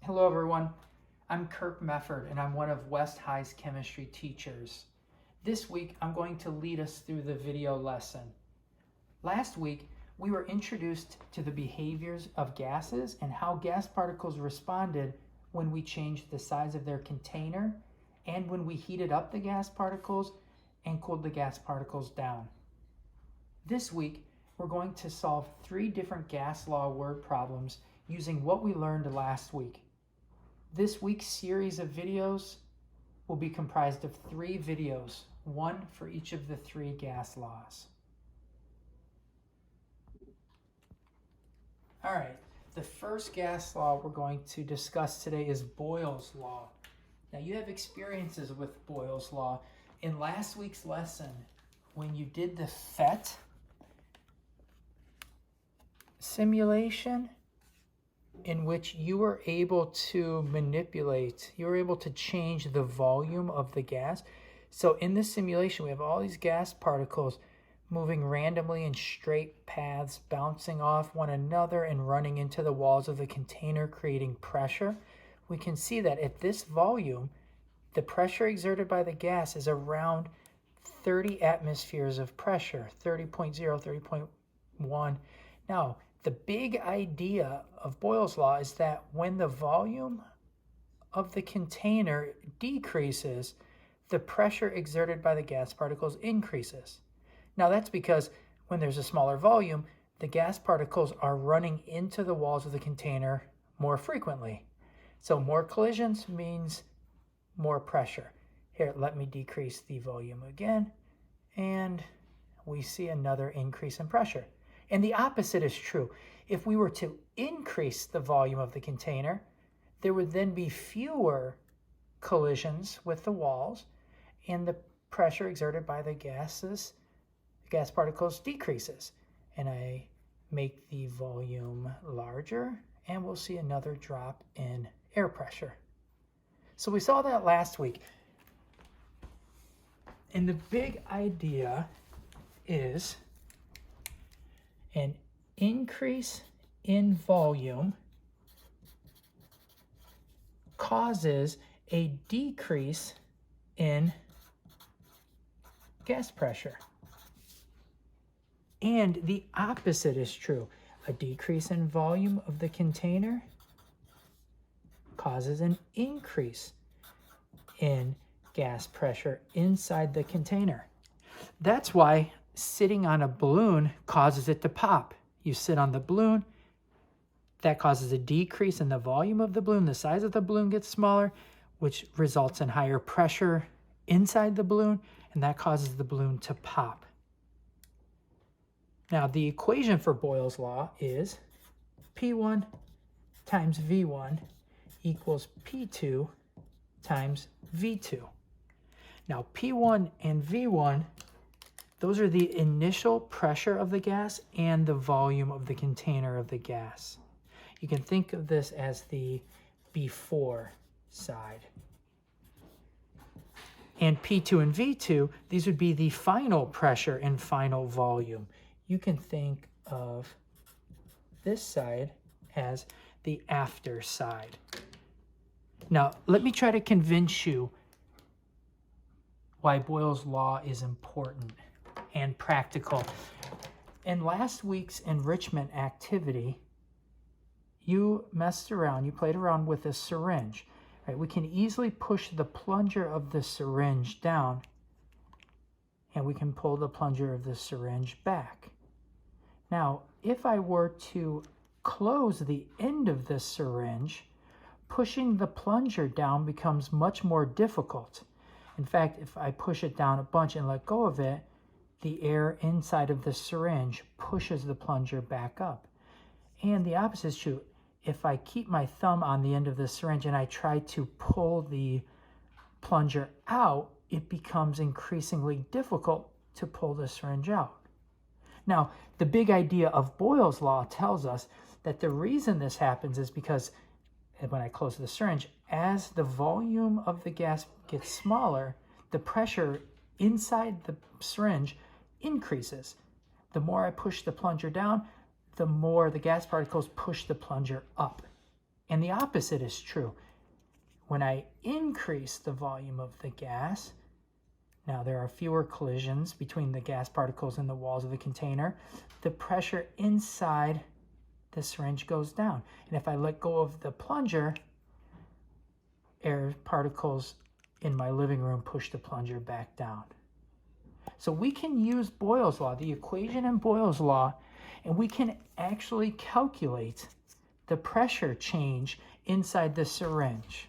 Hello everyone, I'm Kirk Mefford and I'm one of West High's chemistry teachers. This week I'm going to lead us through the video lesson. Last week we were introduced to the behaviors of gases and how gas particles responded when we changed the size of their container and when we heated up the gas particles and cooled the gas particles down. This week we're going to solve 3 different gas law word problems using what we learned last week. This week's series of videos will be comprised of 3 videos, one for each of the 3 gas laws. All right, the first gas law we're going to discuss today is Boyle's law. Now you have experiences with Boyle's law. In last week's lesson, when you did the PhET simulation, in which you were able to manipulate, you were able to change the volume of the gas. So in this simulation, we have all these gas particles moving randomly in straight paths, bouncing off one another and running into the walls of the container, creating pressure. We can see that at this volume, the pressure exerted by the gas is around 30 atmospheres of pressure, 30.0, 30.1. Now, the big idea of Boyle's law is that when the volume of the container decreases, the pressure exerted by the gas particles increases. Now that's because when there's a smaller volume, the gas particles are running into the walls of the container more frequently. So more collisions means more pressure. Here, let me decrease the volume again, and we see another increase in pressure. And the opposite is true. If we were to increase the volume of the container, there would then be fewer collisions with the walls, and the pressure exerted by the gas particles decreases. And I make the volume larger, and we'll see another drop in air pressure. So we saw that last week. And the big idea is an increase in volume causes a decrease in gas pressure. And the opposite is true. A decrease in volume of the container causes an increase in gas pressure inside the container. That's why sitting on a balloon causes it to pop. You sit on the balloon, that causes a decrease in the volume of the balloon. The size of the balloon gets smaller, which results in higher pressure inside the balloon, and that causes the balloon to pop. Now, the equation for Boyle's law is P1 times V1 equals P2 times V2. Now, P1 and V1, those are the initial pressure of the gas and the volume of the container of the gas. You can think of this as the before side. And P2 and V2, these would be the final pressure and final volume. You can think of this side as the after side. Now, let me try to convince you why Boyle's law is important and practical. In last week's enrichment activity, you messed around, you played around with a syringe. Right? We can easily push the plunger of the syringe down, and we can pull the plunger of the syringe back. Now, if I were to close the end of this syringe, pushing the plunger down becomes much more difficult. In fact, if I push it down a bunch and let go of it, the air inside of the syringe pushes the plunger back up. And the opposite is true. If I keep my thumb on the end of the syringe and I try to pull the plunger out, it becomes increasingly difficult to pull the syringe out. Now, the big idea of Boyle's law tells us that the reason this happens is because when I close the syringe, as the volume of the gas gets smaller, the pressure inside the syringe increases. The more I push the plunger down, the more the gas particles push the plunger up. And the opposite is true. When I increase the volume of the gas, now there are fewer collisions between the gas particles and the walls of the container, the pressure inside the syringe goes down. And if I let go of the plunger, air particles in my living room push the plunger back down. So we can use Boyle's law, the equation in Boyle's law, and we can actually calculate the pressure change inside the syringe.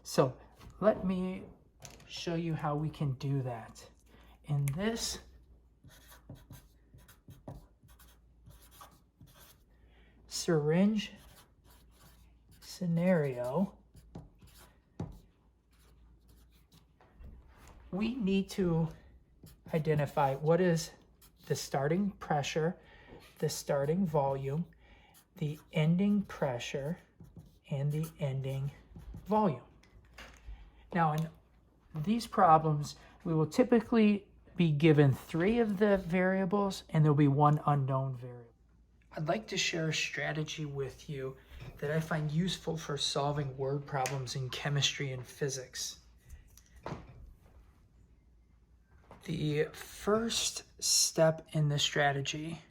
So let me show you how we can do that. In this syringe scenario, we need to identify what is the starting pressure, the starting volume, the ending pressure, and the ending volume. Now, in these problems, we will typically be given 3 of the variables, and there'll be 1 unknown variable. I'd like to share a strategy with you that I find useful for solving word problems in chemistry and physics. The first step in the strategy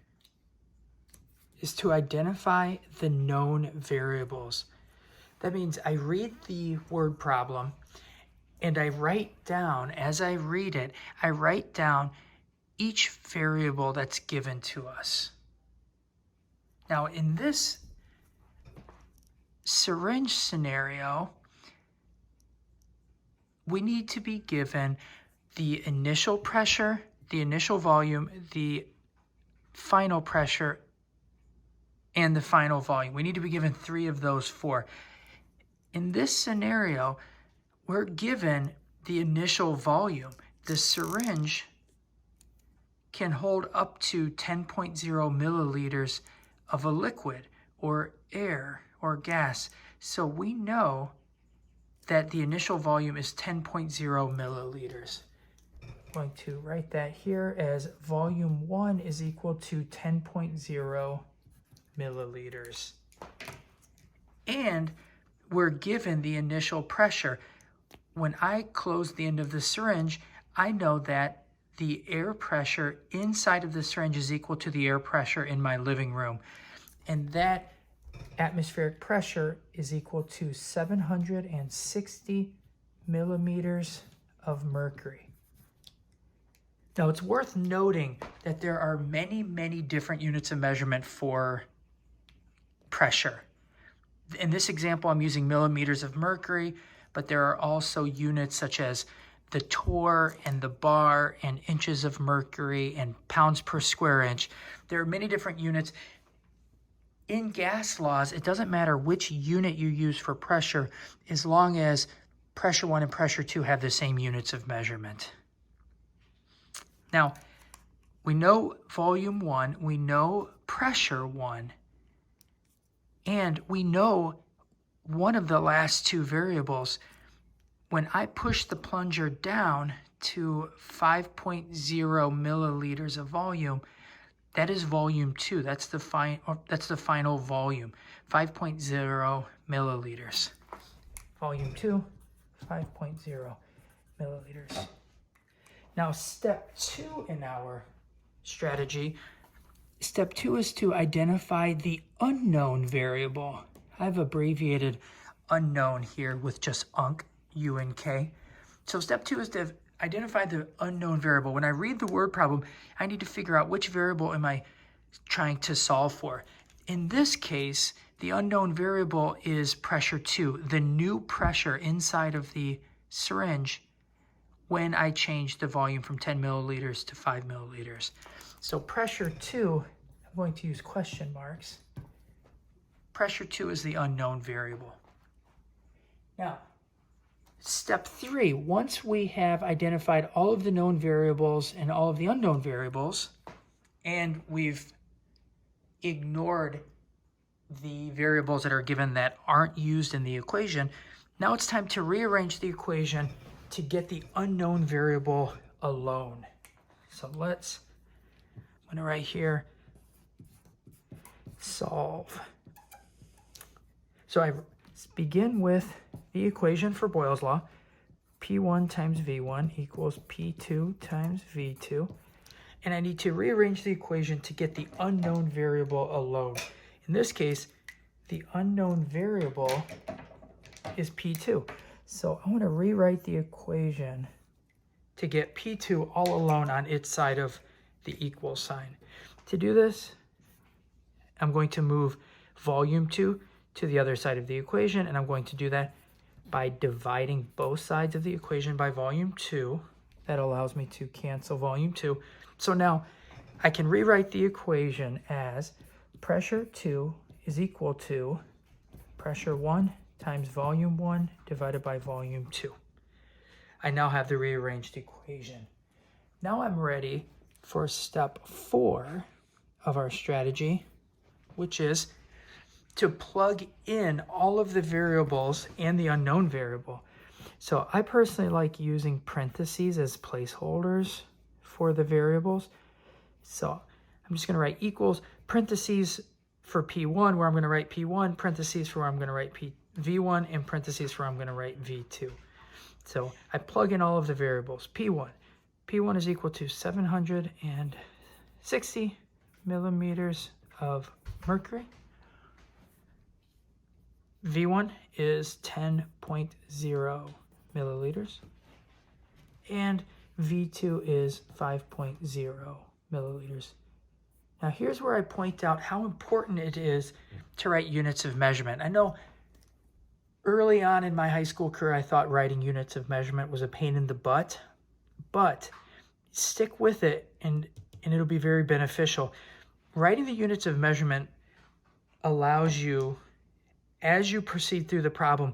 is to identify the known variables. That means I read the word problem and I write down, as I read it, I write down each variable that's given to us. Now, in this syringe scenario, we need to be given the initial pressure, the initial volume, the final pressure, and the final volume. We need to be given 3 of those 4. In this scenario, we're given the initial volume. The syringe can hold up to 10.0 milliliters of a liquid or air or gas. So we know that the initial volume is 10.0 milliliters. I'm going to write that here as volume 1 is equal to 10.0 milliliters. And we're given the initial pressure. When I close the end of the syringe, I know that the air pressure inside of the syringe is equal to the air pressure in my living room. And that atmospheric pressure is equal to 760 millimeters of mercury. Now, it's worth noting that there are many, many different units of measurement for pressure. In this example, I'm using millimeters of mercury, but there are also units such as the torr and the bar and inches of mercury and pounds per square inch. There are many different units. In gas laws, it doesn't matter which unit you use for pressure as long as pressure 1 and pressure 2 have the same units of measurement. Now, we know volume 1, we know pressure 1, and we know one of the last 2 variables. When I push the plunger down to 5.0 milliliters of volume, that is volume 2. That's the final volume, 5.0 milliliters. Volume 2, 5.0 milliliters. Now, step 2 in our strategy, step 2 is to identify the unknown variable. I've abbreviated unknown here with just UNK, U-N-K. So step 2 is to identify the unknown variable. When I read the word problem, I need to figure out which variable am I trying to solve for. In this case, the unknown variable is pressure 2, the new pressure inside of the syringe when I change the volume from 10 milliliters to 5 milliliters. So pressure 2, I'm going to use question marks. Pressure 2 is the unknown variable. Now, step 3, once we have identified all of the known variables and all of the unknown variables, and we've ignored the variables that are given that aren't used in the equation, now it's time to rearrange the equation to get the unknown variable alone. So I'm going to write here, solve. So I begin with the equation for Boyle's law. P1 times V1 equals P2 times V2. And I need to rearrange the equation to get the unknown variable alone. In this case, the unknown variable is P2. So I want to rewrite the equation to get P2 all alone on its side of the equal sign. To do this, I'm going to move volume 2 to the other side of the equation, and I'm going to do that by dividing both sides of the equation by volume 2. That allows me to cancel volume 2. So now I can rewrite the equation as pressure 2 is equal to pressure 1 times volume 1 divided by volume 2. I now have the rearranged equation. Now I'm ready for step 4 of our strategy, which is to plug in all of the variables and the unknown variable. So I personally like using parentheses as placeholders for the variables. So I'm just going to write equals, parentheses for P1 where I'm going to write P1, parentheses for where I'm going to write V1, and parentheses for where I'm going to write V2. So I plug in all of the variables. P1 is equal to 760 millimeters of mercury. V1 is 10.0 milliliters. And V2 is 5.0 milliliters. Now here's where I point out how important it is to write units of measurement. I know early on in my high school career, I thought writing units of measurement was a pain in the butt, but stick with it and it'll be very beneficial. Writing the units of measurement allows you, as you proceed through the problem,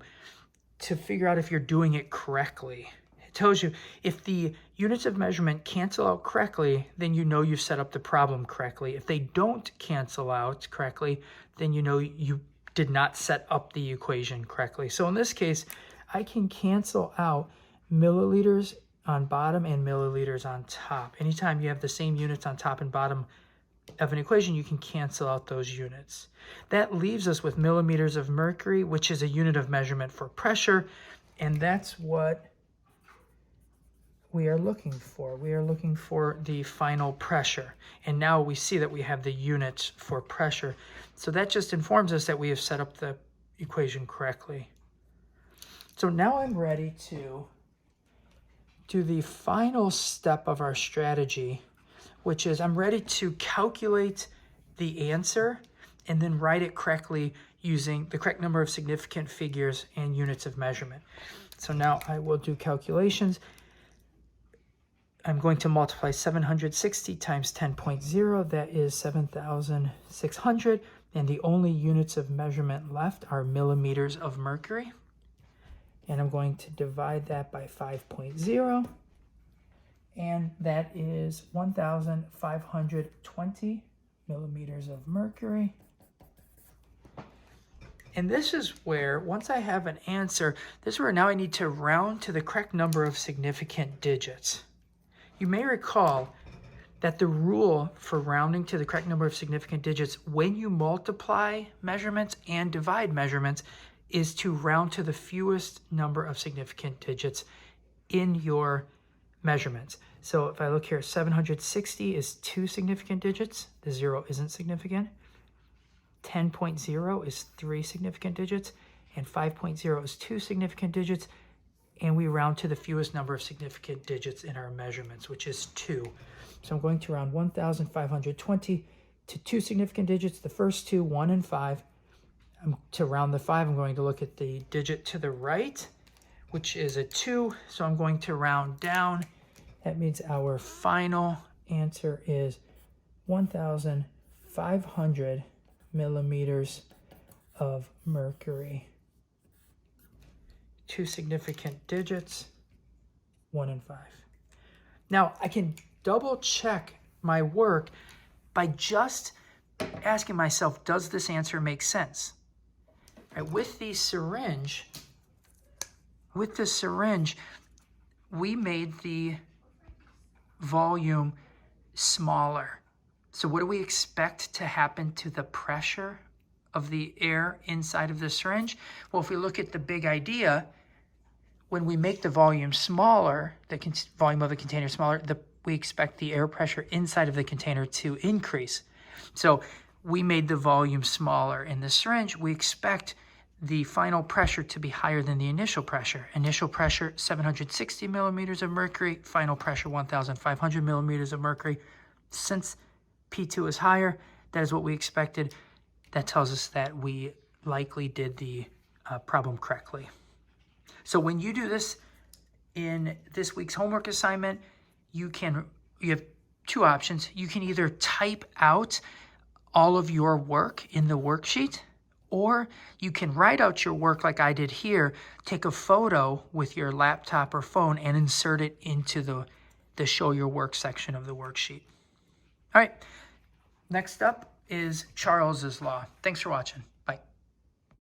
to figure out if you're doing it correctly. It tells you if the units of measurement cancel out correctly, then you know you've set up the problem correctly. If they don't cancel out correctly, then you know you did not set up the equation correctly. So in this case, I can cancel out milliliters on bottom and milliliters on top. Anytime you have the same units on top and bottom of an equation, you can cancel out those units. That leaves us with millimeters of mercury, which is a unit of measurement for pressure, and that's what we are looking for. We are looking for the final pressure, and now we see that we have the units for pressure. So that just informs us that we have set up the equation correctly. So now I'm ready to do the final step of our strategy, which is I'm ready to calculate the answer and then write it correctly using the correct number of significant figures and units of measurement. So now I will do calculations. I'm going to multiply 760 times 10.0, that is 7,600, and the only units of measurement left are millimeters of mercury. And I'm going to divide that by 5.0, and that is 1,520 millimeters of mercury. And this is where, once I have an answer, this is where now I need to round to the correct number of significant digits. You may recall that the rule for rounding to the correct number of significant digits when you multiply measurements and divide measurements is to round to the fewest number of significant digits in your measurements. So if I look here, 760 is 2 significant digits. The 0 isn't significant. 10.0 is 3 significant digits. And 5.0 is 2 significant digits. And we round to the fewest number of significant digits in our measurements, which is 2. So I'm going to round 1,520 to 2 significant digits. The first two, 1 and 5. To round the 5, I'm going to look at the digit to the right, which is a 2. So I'm going to round down. That means our final answer is 1,500 millimeters of mercury. 2 significant digits, 1 and 5. Now, I can double check my work by just asking myself, does this answer make sense? Right, with the syringe, we made the volume smaller. So what do we expect to happen to the pressure of the air inside of the syringe? Well, if we look at the big idea, when we make the volume smaller, the volume of the container smaller, we expect the air pressure inside of the container to increase. So we made the volume smaller in the syringe. We expect the final pressure to be higher than the initial pressure. Initial pressure, 760 millimeters of mercury. Final pressure, 1,500 millimeters of mercury. Since P2 is higher, that is what we expected. That tells us that we likely did the problem correctly. So when you do this in this week's homework assignment, you have two options. You can either type out all of your work in the worksheet, or you can write out your work like I did here, take a photo with your laptop or phone and insert it into the show your work section of the worksheet. All right, next up is Charles's law. Thanks for watching.